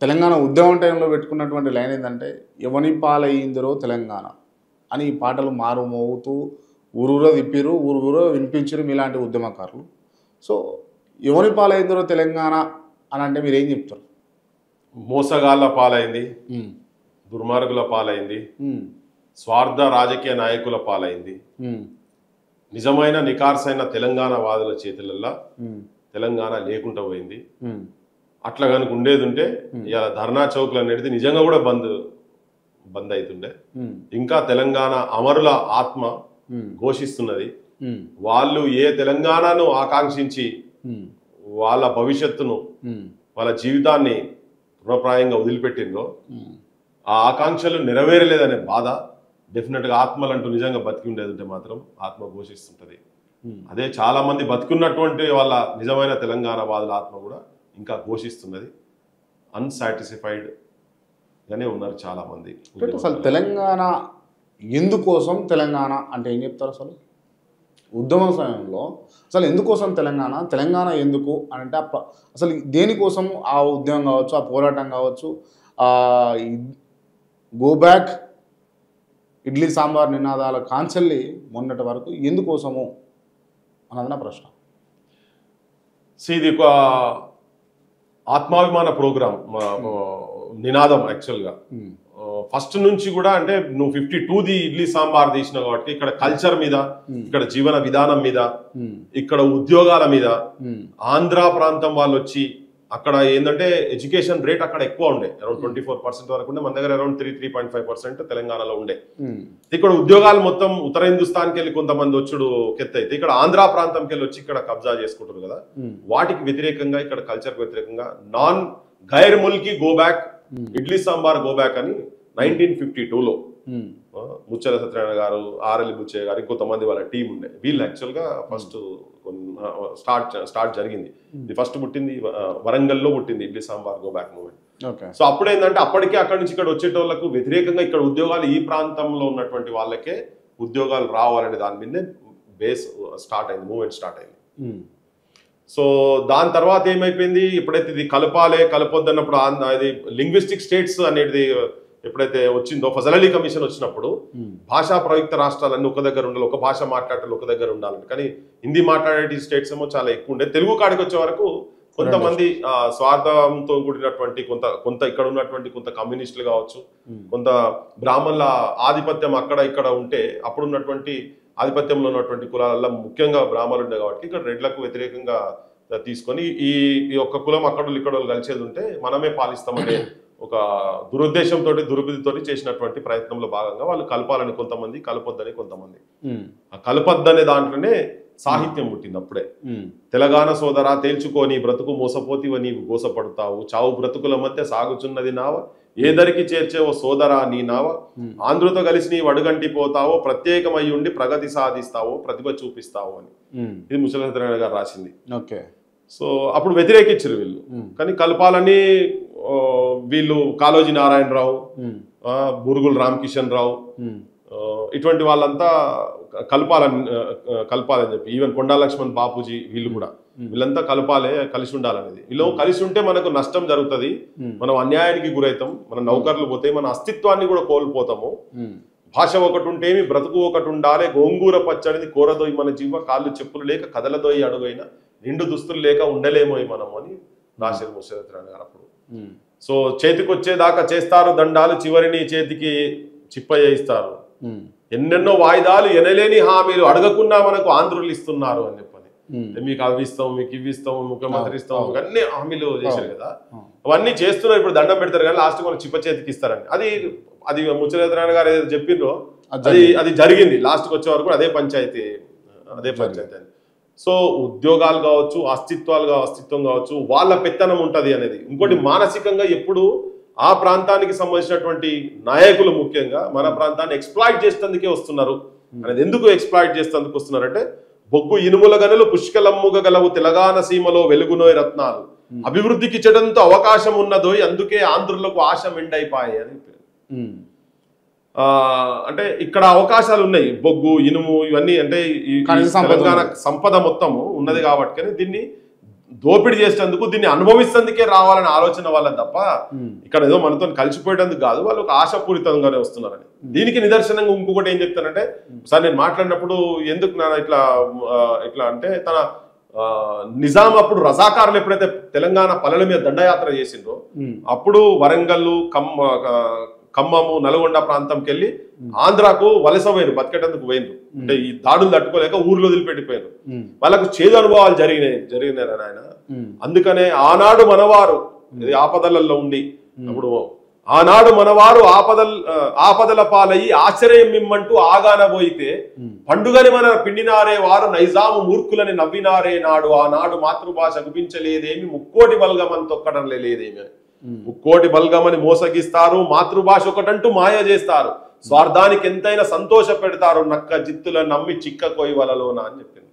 తెలంగాణ ఉద్యమం టైంలో పెట్టుకున్నటువంటి లైన్ ఏంటంటే ఎవని పాలయ్యిందిరో తెలంగాణ అని ఈ పాటలు మారుమోగుతూ ఊరూరో తిప్పిరు ఊరూరో వినిపించారు మీలాంటి ఉద్యమకారులు. సో ఎవని పాలయ్యిందిరో తెలంగాణ అని అంటే మీరు ఏం చెప్తారు? మోసగాళ్ళ పాలైంది, దుర్మార్గుల పాలైంది, స్వార్థ రాజకీయ నాయకుల పాలైంది. నిజమైన నికార్సైన తెలంగాణ వాదుల చేతులల్లో తెలంగాణ లేకుండా పోయింది. అట్లా కనుక ఉండేది ఉంటే ఇలా ధర్నా చౌక్లు అనేది నిజంగా కూడా బంద్ అవుతుండే. ఇంకా తెలంగాణ అమరుల ఆత్మ ఘోషిస్తున్నది. వాళ్ళు ఏ తెలంగాణను ఆకాంక్షించి వాళ్ళ భవిష్యత్తును వాళ్ళ జీవితాన్ని రుణప్రాయంగా వదిలిపెట్టిందో ఆ ఆకాంక్షలు నెరవేరలేదనే బాధ డెఫినెట్గా ఆత్మలంటూ నిజంగా బతికి ఉండేది ఉంటే మాత్రం ఆత్మ ఘోషిస్తుంటది. అదే చాలా మంది బతుకున్నటువంటి వాళ్ళ నిజమైన తెలంగాణ వాదుల ఆత్మ కూడా ఇంకా ఘోషిస్తున్నది. అన్సాటిస్ఫైడ్ గానే ఉన్నారు చాలా మంది. అసలు తెలంగాణ ఎందుకోసం తెలంగాణ అంటే ఏం చెప్తారు? అసలు ఉద్యమ సమయంలో అసలు ఎందుకోసం తెలంగాణ, తెలంగాణ ఎందుకు అని అంటే అసలు దేనికోసం ఆ ఉద్యమం కావచ్చు, ఆ పోరాటం కావచ్చు, గో బ్యాక్ ఇడ్లీ సాంబార్ నినాదాల కాంచెల్లి మొన్నటి వరకు ఎందుకోసము అన్నది నా ప్రశ్న. ఇది ఒక ఆత్మాభిమాన ప్రోగ్రాం నినాదం. యాక్చువల్గా ఫస్ట్ నుంచి కూడా అంటే నువ్వు 52ది ఇడ్లీ సాంబార్ తీసినావు కాబట్టి ఇక్కడ కల్చర్ మీద, ఇక్కడ జీవన విధానం మీద, ఇక్కడ ఉద్యోగాల మీద ఆంధ్ర ప్రాంతం వాళ్ళు వచ్చి అక్కడ ఏంటంటే ఎడ్యుకేషన్ రేట్ అక్కడ ఎక్కువ ఉండే, అరౌండ్ 24% వరకు ఉండే. మన దగ్గర అరౌండ్ 3.5% తెలంగాణలో ఉండే. ఇక్కడ ఉద్యోగాలు మొత్తం ఉత్తర హిందుస్థాన్కి వెళ్ళి కొంతమంది వచ్చుడు కెత్తైతే ఇక్కడ ఆంధ్ర ప్రాంతంకి వెళ్ళి వచ్చి ఇక్కడ కబ్జా చేసుకుంటారు కదా. వాటికి వ్యతిరేకంగా ఇక్కడ కల్చర్కి వ్యతిరేకంగా నాన్ గైర్ ముల్కి go back idli sambar go back అని 1952లో ముచ్చల సత్యనారాయణ గారు, ఆర్ఎల్ బుచ్చయ్య గారు, ఇంకొంతమంది వాళ్ళ టీం ఉండే. వీళ్ళు యాక్చువల్గా ఫస్ట్ స్టార్ట్ జరిగింది. ఇది ఫస్ట్ పుట్టింది వరంగల్లో పుట్టింది idli sambar go back movement. So అప్పుడు ఏంటంటే అప్పటికే అక్కడి నుంచి ఇక్కడ వచ్చేటోళ్లకు వ్యతిరేకంగా ఇక్కడ ఉద్యోగాలు ఈ ప్రాంతంలో ఉన్నటువంటి వాళ్ళకే ఉద్యోగాలు రావాలనే దాని మీదే బేస్ స్టార్ట్ అయింది, మూవ్మెంట్ స్టార్ట్ అయింది. సో దాని తర్వాత ఏమైపోయింది, ఎప్పుడైతే ఇది కలపొద్దు అన్నప్పుడు అది లింగ్విస్టిక్ స్టేట్స్ అనేది ఎప్పుడైతే వచ్చిందో, ఫజల్ అలీ కమిషన్ వచ్చినప్పుడు భాషా ప్రయుక్త రాష్ట్రాలన్నీ ఒక దగ్గర ఉండాలి, ఒక భాష మాట్లాడే ఒక దగ్గర ఉండాలని. కానీ హిందీ మాట్లాడే స్టేట్స్ ఏమో చాలా ఎక్కువ ఉండే. తెలుగు కాడికి వచ్చే వరకు కొంతమంది స్వార్థంతో కూడినటువంటి కొంత ఇక్కడ ఉన్నటువంటి కొంత కమ్యూనిస్టులు కావచ్చు, కొంత బ్రాహ్మణుల ఆధిపత్యం అక్కడ ఇక్కడ ఉంటే అప్పుడున్నటువంటి ఆధిపత్యంలో ఉన్నటువంటి కులాలలో ముఖ్యంగా బ్రాహ్మణులు ఉండే కాబట్టి ఇక్కడ రెడ్లకు వ్యతిరేకంగా తీసుకొని ఈ ఒక్క కులం అక్కడ ఇక్కడ కలిసేది ఉంటే మనమే పాలిస్తామనే ఒక దురుద్దేశంతో దుర్బుద్ధితో చేసినటువంటి ప్రయత్నంలో భాగంగా వాళ్ళు కలపాలని కొంతమంది, కలపొద్దని కొంతమంది. ఆ కలపొద్దనే దాంట్లోనే సాహిత్యం పుట్టింది. అప్పుడే తెలంగాణ సోదరా తేల్చుకొని బ్రతుకు మోసపోతివ నీవు గోసపడతావు, చావు బ్రతుకుల మధ్య సాగుచున్నది నావ, ఏదరికి చేర్చేవో సోదరా నీ నావ, ఆంధ్రతో కలిసి నీవు అడుగంటి పోతావో, ప్రత్యేకమై ఉండి ప్రగతి సాధిస్తావో, ప్రతిభ చూపిస్తావో అని. ఇది ముచ్చల సత్యనారాయణ గారు రాసింది. సో అప్పుడు వ్యతిరేకించారు వీళ్ళు. కానీ కలపాలని వీళ్ళు కాళోజీ నారాయణరావు, బురుగుల రామకిషన్ రావు ఇటువంటి వాళ్ళంతా కలపాలని చెప్పి, ఈవెన్ కొండా లక్ష్మణ్ బాపూజీ వీళ్ళు కూడా వీళ్ళంతా కలిసి ఉండాలనేది. వీళ్ళు కలిసి ఉంటే మనకు నష్టం జరుగుతుంది, మనం అన్యాయానికి గురవుతాం, మన నౌకర్లు పోతాయి, మన అస్తిత్వాన్ని కూడా కోల్పోతాము. భాష ఒకటి ఉంటేమి బ్రతుకు ఒకటి ఉండాలి, గోంగూర పచ్చడిది కోరదోయి మన జీవ, కాళ్ళు చెప్పులు లేక కదలదోయి అడుగైనా, నిండు దుస్తులు లేక ఉండలేమోయి మనము అని రాశారు ముచ్చల సత్యనారాయణ గారు అప్పుడు. సో చేతికొచ్చేదాకా చేస్తారు దండాలు, చివరిని చేతికి చిప్ప చేయిస్తారు, ఎన్నెన్నో వాయిదాలు ఎనలేని హామీలు అడగకుండా మనకు ఆంధ్రులు ఇస్తున్నారు అని చెప్పని. మీకు అవి ఇస్తాం, మీకు ఇవి ఇస్తాం, ముఖ్యమంత్రి ఇస్తాం, అన్ని హామీలు చేశారు కదా. అవన్నీ చేస్తున్నారు. ఇప్పుడు దండం పెడతారు కానీ లాస్ట్ మనం చిప్ప చేతికి ఇస్తారని. అది ముచ్చల సత్యనారాయణ గారు ఏదైతే చెప్పిండ్రో అది జరిగింది. లాస్ట్కి వచ్చే వరకు అదే పంచాయతీ అని. సో ఉద్యోగాలు కావచ్చు, అస్తిత్వం కావచ్చు, వాళ్ళ పెత్తనం ఉంటది అనేది. ఇంకోటి మానసికంగా ఎప్పుడు ఆ ప్రాంతానికి సంబంధించినటువంటి నాయకులు ముఖ్యంగా మన ప్రాంతాన్ని ఎక్స్ప్లాయిట్ చేసేందుకే వస్తున్నారు అనేది. ఎందుకు ఎక్స్ప్లాయిట్ చేసేందుకు వస్తున్నారంటే, బొగ్గు ఇనుముల గనులు పుష్కలమ్ముగ గలవు తెలంగాణ సీమలో వెలుగునోయ్ రత్నాలు, అభివృద్ధికి చెడంతో అవకాశం ఉన్నదోయ్, అందుకే ఆంధ్రులకు ఆశ మెండైపాయి అని. అంటే ఇక్కడ అవకాశాలు ఉన్నాయి, బొగ్గు ఇనుము ఇవన్నీ అంటే తెలంగాణ సంపద మొత్తము ఉన్నది కాబట్టి దీన్ని దోపిడీ చేసేందుకు దీన్ని అనుభవిస్తేందుకే రావాలనే ఆలోచన వాళ్ళని తప్ప ఇక్కడ ఏదో మనతో కలిసిపోయేందుకు కాదు, వాళ్ళు ఒక ఆశాపూరితంగానే వస్తున్నారని. దీనికి నిదర్శనంగా ఇంకొకటి ఏం చెప్తానంటే, సార్ నేను మాట్లాడినప్పుడు ఎందుకు నా ఇట్లా అంటే తన నిజాం అప్పుడు రజాకారులు ఎప్పుడైతే తెలంగాణ పల్లెల మీద దండయాత్ర చేసిండ్రో అప్పుడు వరంగల్, ఖమ్మము, నల్గొండ ప్రాంతంకి వెళ్ళి ఆంధ్రాకు వలస పోయిన బతికేటందుకు పోయినరు. అంటే ఈ దాడులు తట్టుకోలేక ఊర్లో వదిలిపెట్టిపోయారు. వాళ్ళకు చేదు అనుభవాలు జరిగినారు ఆయన. అందుకనే ఆనాడు మనవారు ఆపదలలో ఉండి, అప్పుడు ఆనాడు మనవారు ఆపదల పాలయ్యి ఆశ్చర్యం మిమ్మంటూ ఆగానబోయితే పండుగని మన పిండినారే వారు నైజాము మూర్ఖులని నవ్వినారే నాడు ఆనాడు మాతృభాష గుపించలేదేమి ముక్కోటి బల్గమని తొక్కడం లేదేమి అని. ముక్కోటి బల్గమని మోసగిస్తారు, మాతృభాష ఒకటంటూ మాయ చేస్తారు, స్వార్థానికి ఎంతైనా సంతోష పెడతారు, నక్క జిత్తుల నమ్మి చిక్క కొయ్యవలలోన అని చెప్పింది.